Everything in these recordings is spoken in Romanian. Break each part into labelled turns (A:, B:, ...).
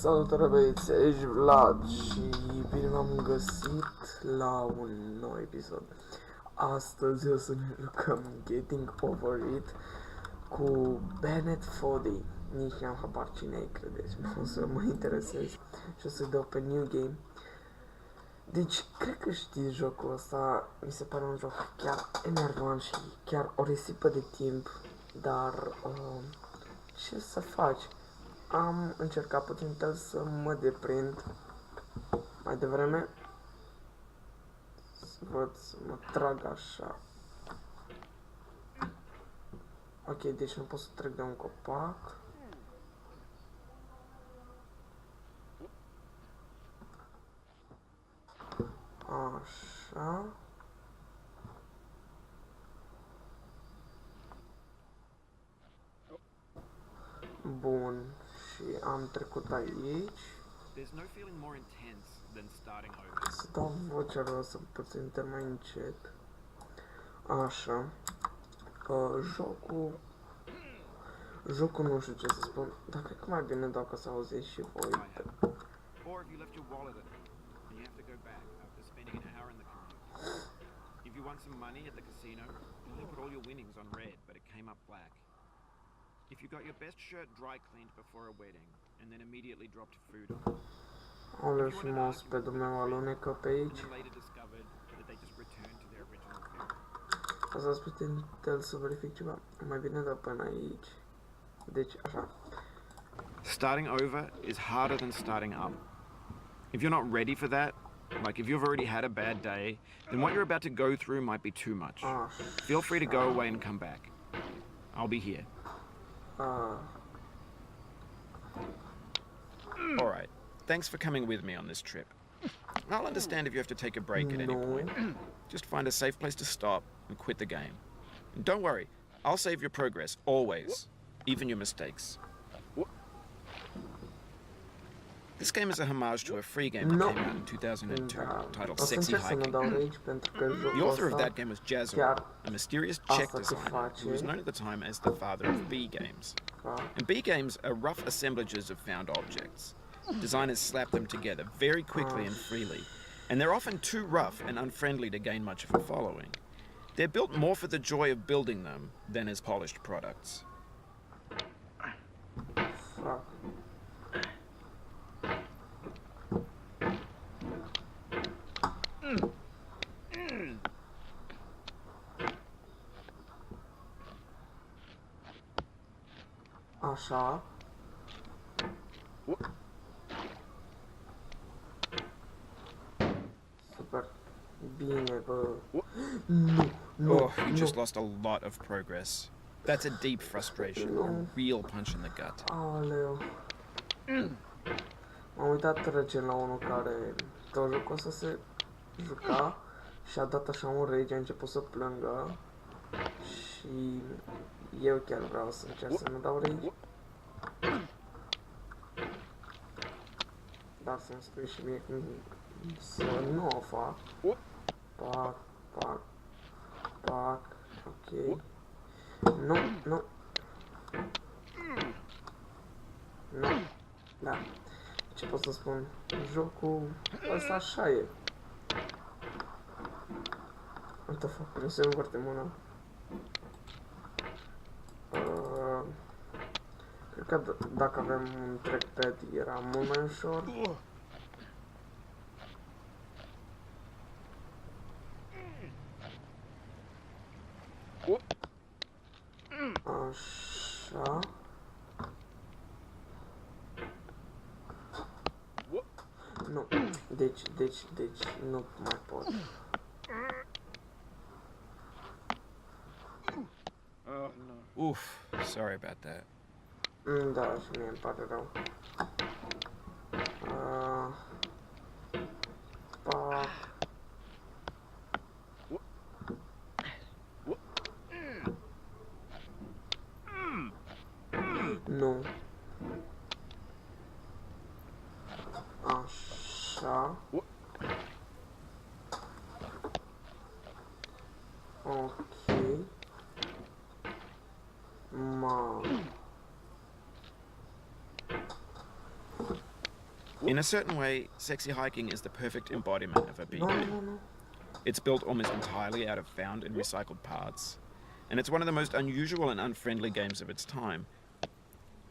A: Salutare băieți, aici Vlad și bine v-am găsit la un nou episod. Astăzi o să ne jucăm Getting Over It cu Bennett Foddy. Nici n-am habar cine e, credeți, o să mă interesez și o să-i dau pe New Game. Deci, cred că știți jocul ăsta, mi se pare un joc chiar enervant și chiar o risipă de timp, dar ce să faci? Am încercat puțin să mă deprind mai devreme, să văd să mă trag așa. Ok, deci nu pot să trec de un copac. Așa. Bun, și am trecut aici. Să dau vocea roasă puțin mai încet. Așa. Jocul nu știu ce să spun, dar cred că mai bine dacă să auziți și voi.
B: If you won some money at the casino, you only put all your winnings on red, but it came up black. If you got your best shirt dry cleaned before a wedding, and then immediately dropped food on it.
A: Oleu, și mousepadul meu alunecă pe aici. Asta să putem să verific ceva. Mai bine dau până aici. Deci, așa.
B: Starting over is harder than starting up. If you're not ready for that, like if you've already had a bad day, then what you're about to go through might be too much. Feel free to go away and come back. I'll be here. Alright, thanks for coming with me on this trip. I'll understand if you have to take a break at any point. Just find a safe place to stop and quit the game. And don't worry, I'll save your progress, always. Even your mistakes. This game is a homage to a free game that came out in 2002, titled Sexy Hiking. The author of that game was JOCUL, a mysterious Czech designer who was known at the time as the father of B games. And B games are rough assemblages of found objects. Designers slap them together very quickly and freely, and they're often too rough and unfriendly to gain much of a following. They're built more for the joy of building them than as polished products.
A: Așa. Super. Bine, bă.
B: Oh, you just lost a lot of progress. That's a deep frustration, a real punch in the gut.
A: Aoleu. M-am uitat recent la unul care tot jocul ăsta se juca și a dat așa un rage, a început să plângă și eu chiar vreau să încerc să nu dau rage. Dar să-mi spui și mie cum să nu o fac. Pac, pac, pac, ok. Nu, nu. Nu, da. Ce pot să spun? Jocul ăsta așa e. What the fuck, presiune foarte bună. Cred că dacă avem un trackpad era mult mai ușor. Așa. Nu, deci, nu mai pot.
B: Oof, sorry about that.
A: Da, și mie îmi pare rău. Pac. Nu. Așa. Ok.
B: In a certain way, sexy hiking is the perfect embodiment of a B game. It's built almost entirely out of found and recycled parts, and it's one of the most unusual and unfriendly games of its time.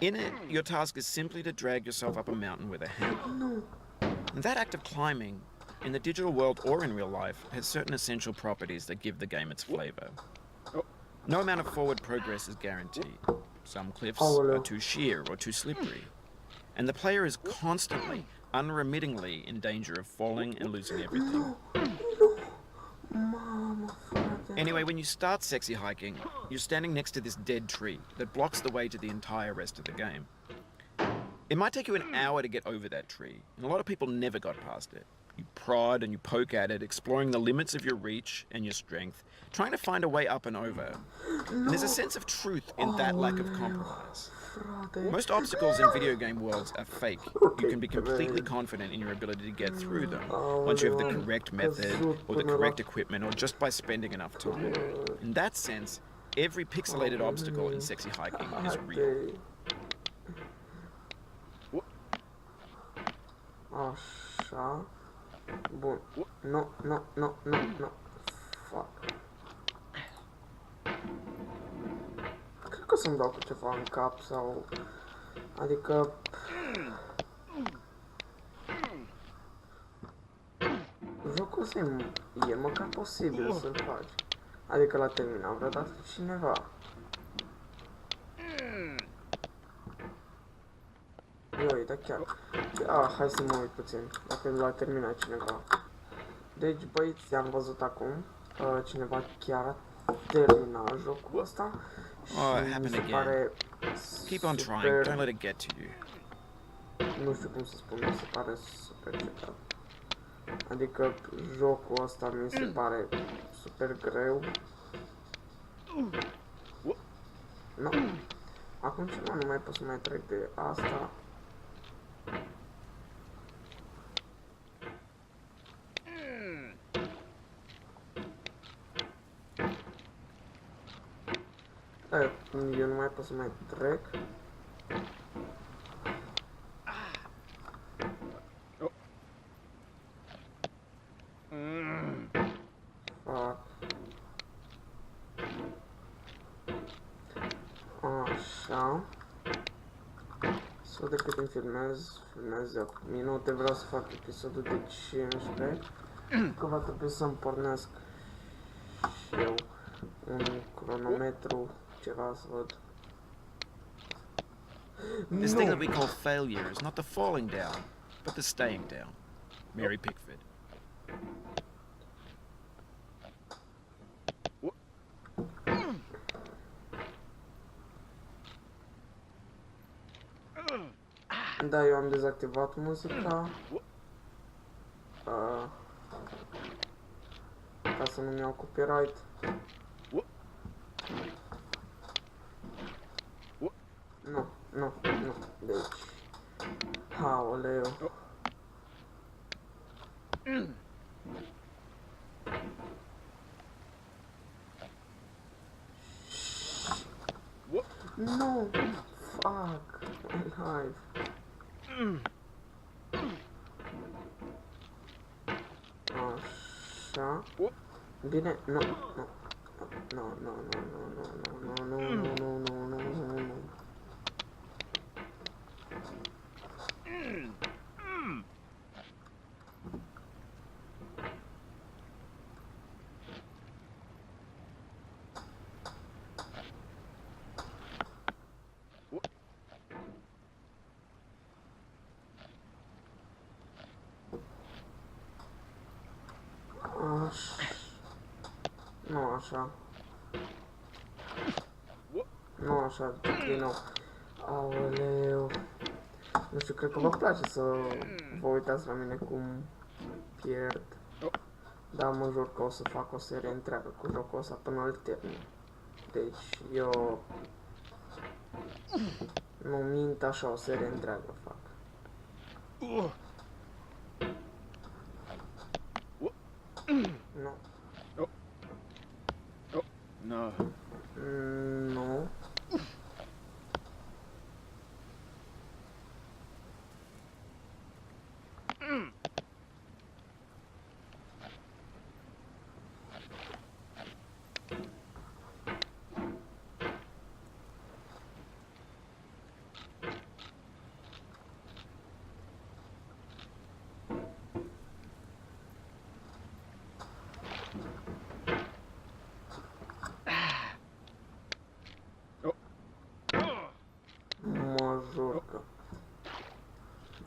B: In it, your task is simply to drag yourself up a mountain with a hammer. And that act of climbing, in the digital world or in real life, has certain essential properties that give the game its flavor. No amount of forward progress is guaranteed. Some cliffs are too sheer or too slippery, and the player is constantly, unremittingly in danger of falling and losing everything. Anyway, when you start sexy hiking, you're standing next to this dead tree that blocks the way to the entire rest of the game. It might take you an hour to get over that tree, and a lot of people never got past it. You prod and you poke at it, exploring the limits of your reach and your strength, trying to find a way up and over. And there's a sense of truth in that lack of compromise. Most obstacles in video game worlds are fake. You can be completely confident in your ability to get through them once you have the correct method or the correct equipment or just by spending enough time. In that sense, every pixelated obstacle in sexy hiking is real.
A: Așa. Bun. Nu. Fuck. Cred că o să-mi dau cu ceva în cap sau... Adică... Jocul ăsta e măcar posibil să-l faci. Adică l-a terminat vreodată cineva. Ioi, dar chiar... hai să mă uit puțin, dacă l-a terminat cineva. Deci, băieți, am văzut acum că cineva chiar a terminat jocul ăsta. Și mi se pare
B: Keep on trying, don't let it get to you.
A: Nu știu cum să spun, mi se pare super cetat. Adică jocul ăsta mi se pare super greu. Nu. Acum ceva nu mai pot să mai trec de asta. Eu nu mai pot să mai trec. Fuck. Așa. Să văd cât îmi filmez de minute, vreau să fac episodul de 15. Că va trebui să-mi pornesc și eu un cronometru, ceva să văd.
B: This thing that we call failure is not the falling down, but the staying down. Mary Pickford.
A: Da, eu am dezactivat muzica ca să nu-mi iau copyright. Nu, deci aoleu. No, fuck my life. Așa. Bine, nu. Nu așa. Nu așa, din nou. Aoleu. Nu știu, cred că vă place să vă uitați la mine cum pierd. Dar mă jur că o să fac o serie întreagă cu jocul ăsta până îl termin. Deci eu nu mint așa, o serie întreagă fac. Nu.
B: No.
A: Nu.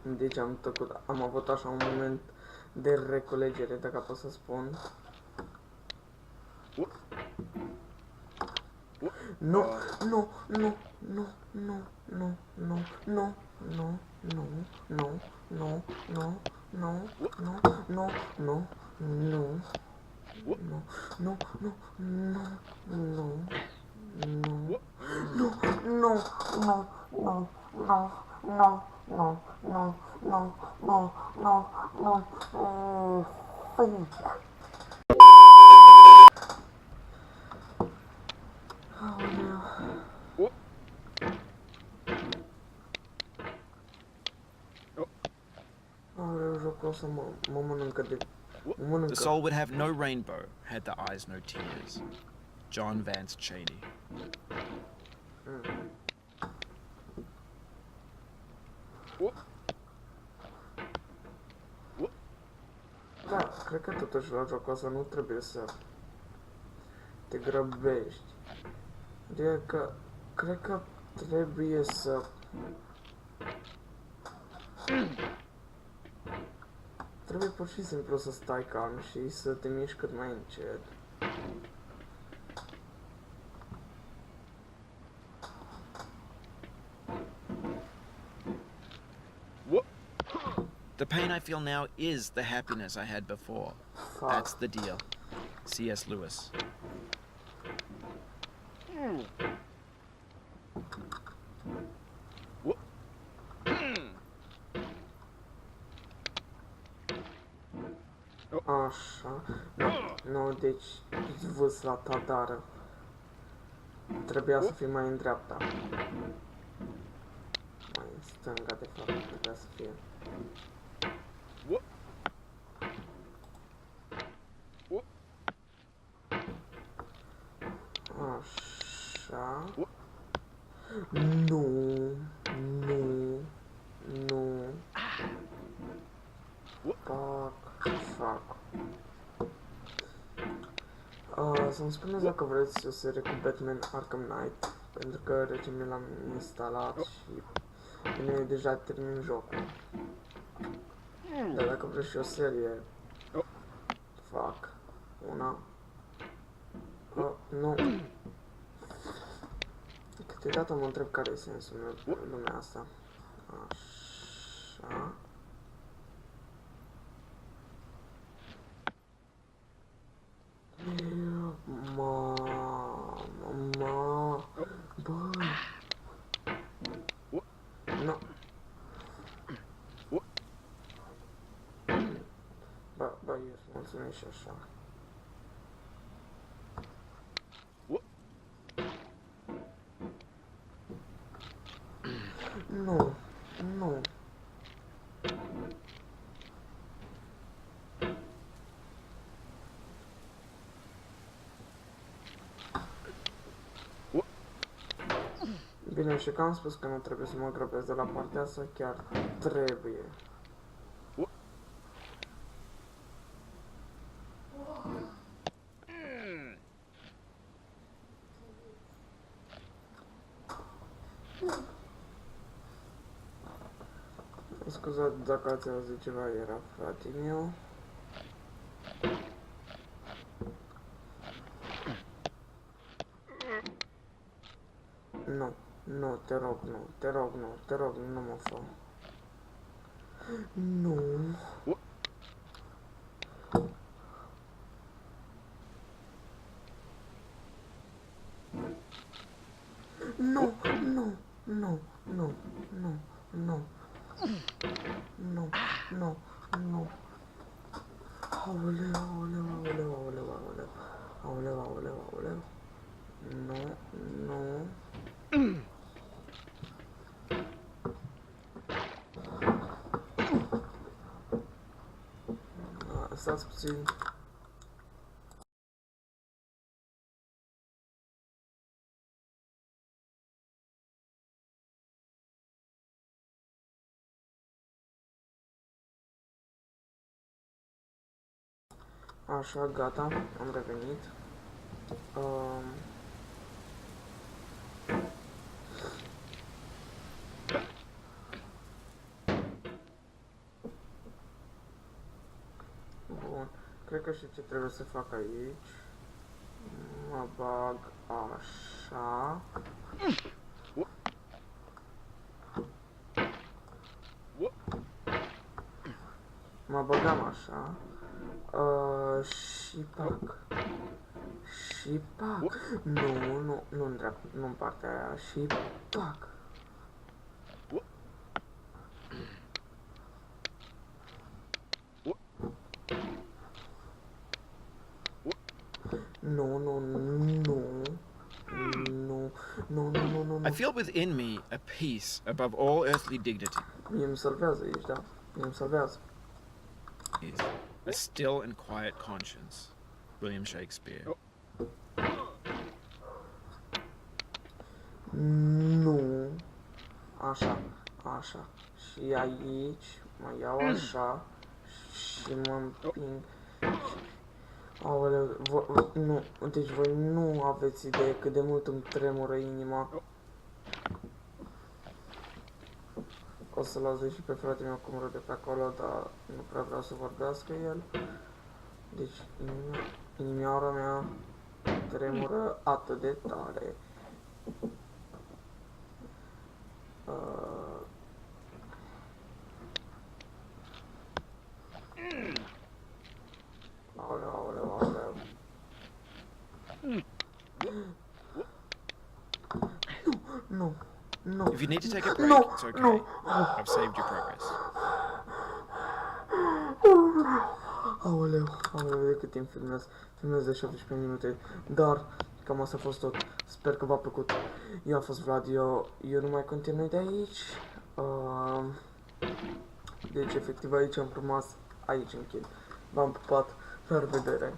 A: Deci am avut așa un moment de reculegere, dacă pot să spun. Nu, nu, nu, nu, nu, nu, nu, nu, nu, nu, nu, nu, nu, nu, nu, nu, nu, nu. No, no, no, no, no, no, no, no, no, no, no, no, no, no, no, no, no, no, no.
B: The soul would have no rainbow, had the eyes no tears. John Vance Cheney.
A: Da, cred că totuși la jocul ăsta nu trebuie să te grăbești. Adică că cred că trebuie să trebuie pur și simplu să stai calm și să te miști cât mai încet.
B: The pain I feel now is the happiness I had before. That's the deal. C.S. Lewis.
A: Așa. Nu, deci vâsla ta dară. Trebuia să fii mai în dreapta. Mai în stânga, de fapt, trebuia să fie. Așa. Nu, nu, nu. Fac. Să-mi spuneți dacă vreți o serie cu Batman Arkham Knight, pentru că recent mi l-am instalat și bine, deja termin jocul. Dar dacă vreți și o serie, fac una. Nu. Câteodată mă întreb care e sensul meu în lumea asta. Așa. Băi. Nu. Bă, eu sunt mulțumit și așa. Nu, nu. Bine, și că am spus că nu trebuie să mă grăbesc de la partea asta, chiar trebuie. Scuzați dacă ați auzit ceva, era fratele meu. Nu, nu, te rog, nu, te rog, nu, te rog, nu mă fă. Nu. Nu, nu, nu, nu, nu, nu. Nu, nu, nu. Aoleu, aoleu, aoleu, aoleu, aoleu. Aoleu, aoleu, aoleu. Nu, nu. Stați puțin. Așa, gata, am revenit. Cred că știu ce trebuie să fac aici. Mă bag așa. Mă băgam așa. Și pac. Și pac. Nu în dreapta, nu în partea aia. Și pac. No.
B: I feel within me a peace above all earthly dignity.
A: Mie îmi salvează aici, da. Mie îmi salvează.
B: A still and quiet conscience. William Shakespeare.
A: Nu. Așa. Și aici mă iau așa și mă împing. Aoleu, nu, deci voi nu aveți idee cât de mult îmi tremură inima. O să-l auzi și pe fratele meu cum râde pe acolo, dar nu prea vreau să vorbească el. Deci, inimioara mea tremură atât de tare. Aoleu. No.
B: If you need to take a break, it's okay. I've saved your progress.
A: Aoleu, de cât timp filmez? Filmez de 17 minute, dar cam asta a fost tot. Sper că v-a plăcut. Eu am fost Vlad, eu nu mai continui de aici. Deci efectiv aici am rămas, aici închid. V-am pupat, la revedere.